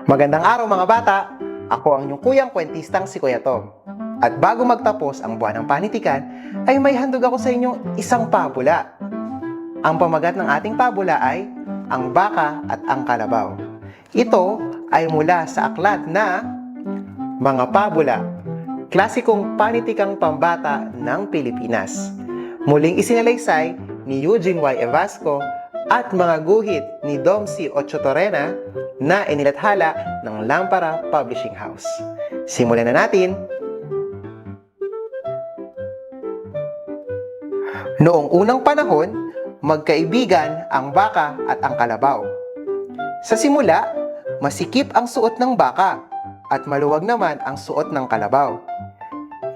Magandang araw mga bata! Ako ang inyong kuyang kwentistang si Kuya Tom. At bago magtapos ang buwan ng panitikan, ay may handog ako sa inyong isang pabula. Ang pamagat ng ating pabula ay Ang Baka at ang Kalabaw. Ito ay mula sa aklat na Mga Pabula, klasikong panitikang pambata ng Pilipinas. Muling isinalaysay ni Eugene Y. Evasco at mga guhit ni Dom C. Ochotorena na inilathala ng Lampara Publishing House. Simulan na natin! Noong unang panahon, magkaibigan ang baka at ang kalabaw. Sa simula, masikip ang suot ng baka at maluwag naman ang suot ng kalabaw.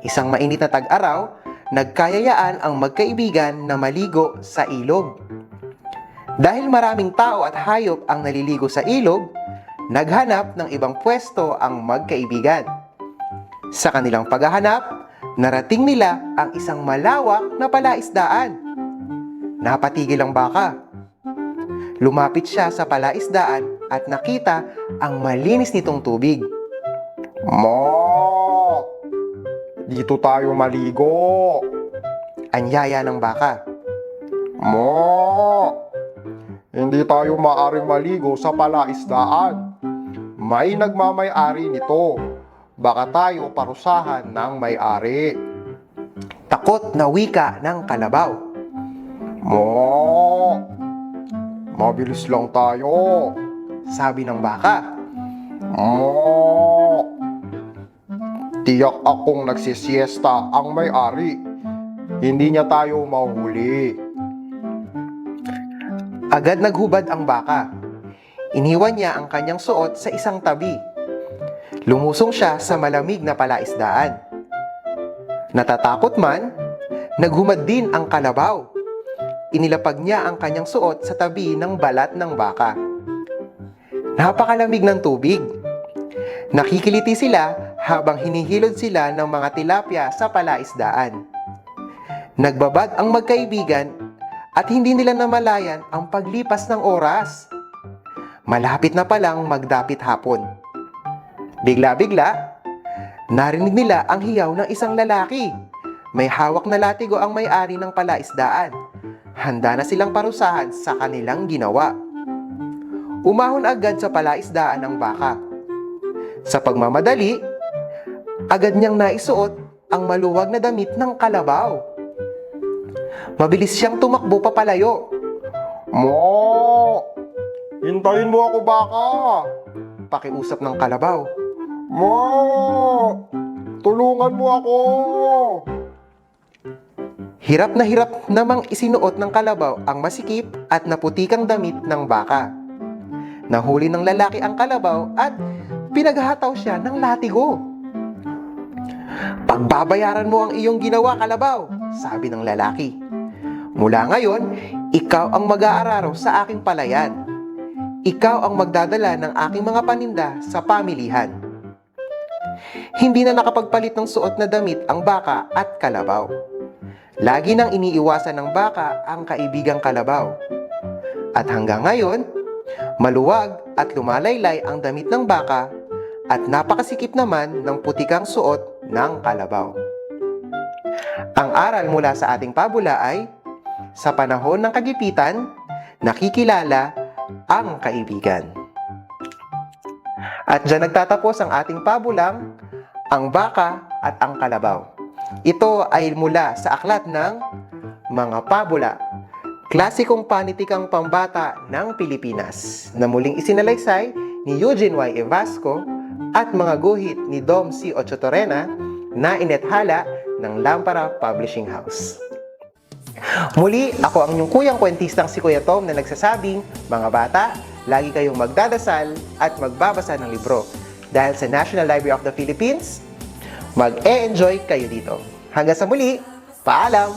Isang mainit na tag-araw, nagkayayaan ang magkaibigan na maligo sa ilog. Dahil maraming tao at hayop ang naliligo sa ilog, naghanap ng ibang pwesto ang magkaibigan. Sa kanilang paghahanap, narating nila ang isang malawak na palaisdaan. Napatigil ang baka. Lumapit siya sa palaisdaan at nakita ang malinis nitong tubig. Ma! Dito tayo maligo. Anyaya ng baka. Ma! Hindi tayo maaring maligo sa palaisdaan. May nagmamay-ari nito. Baka tayo parusahan ng may-ari. Takot na wika ng kalabaw. Ma! Mabilis lang tayo. Sabi ng baka. Ma! Tiyak akong nagsisiesta ang may-ari. Hindi niya tayo mahuli. Agad naghubad ang baka. Iniwan niya ang kanyang suot sa isang tabi. Lumusong siya sa malamig na palaisdaan. Natatakot man, naghumad din ang kalabaw. Inilapag niya ang kanyang suot sa tabi ng balat ng baka. Napakalamig ng tubig. Nakikiliti sila habang hinihilod sila ng mga tilapia sa palaisdaan. Nagbabad ang magkaibigan at hindi nila namalayan ang paglipas ng oras. Malapit na palang magdapit hapon. Bigla-bigla, narinig nila ang hiyaw ng isang lalaki. May hawak na latigo ang may-ari ng palaisdaan. Handa na silang parusahan sa kanilang ginawa. Umahon agad sa palaisdaan ang baka. Sa pagmamadali, agad niyang naisuot ang maluwag na damit ng kalabaw. Mabilis siyang tumakbo papalayo. Ma! Hintayin mo ako, baka! Pakiusap ng kalabaw. Ma! Tulungan mo ako! Hirap na hirap namang isinuot ng kalabaw ang masikip at naputikang damit ng baka. Nahuli ng lalaki ang kalabaw at pinaghataw siya ng latigo. Pagbabayaran mo ang iyong ginawa, kalabaw, sabi ng lalaki. Mula ngayon, ikaw ang mag-aararo sa aking palayan. Ikaw ang magdadala ng aking mga paninda sa pamilihan. Hindi na nakapagpalit ng suot na damit ang baka at kalabaw. Lagi nang iniiwasan ng baka ang kaibigang kalabaw. At hanggang ngayon, maluwag at lumalaylay ang damit ng baka at napakasikip naman ng putikang suot ng kalabaw. Ang aral mula sa ating pabula ay, sa panahon ng kagipitan, nakikilala ang kaibigan. At dyan nagtatapos ang ating pabulang Ang Baka at ang Kalabaw. Ito ay mula sa aklat ng Mga Pabula, klasikong panitikang pambata ng Pilipinas, na muling isinalaysay ni Eugene Y. Evasco at mga guhit ni Dom C. Ochotorena na inethala ng Lampara Publishing House. Muli, ako ang inyong kuyang kwentistang si Kuya Tom na nagsasabing, mga bata, lagi kayong magdadasal at magbabasa ng libro. Dahil sa National Library of the Philippines, mag-e-enjoy kayo dito. Hanggang sa muli, paalam!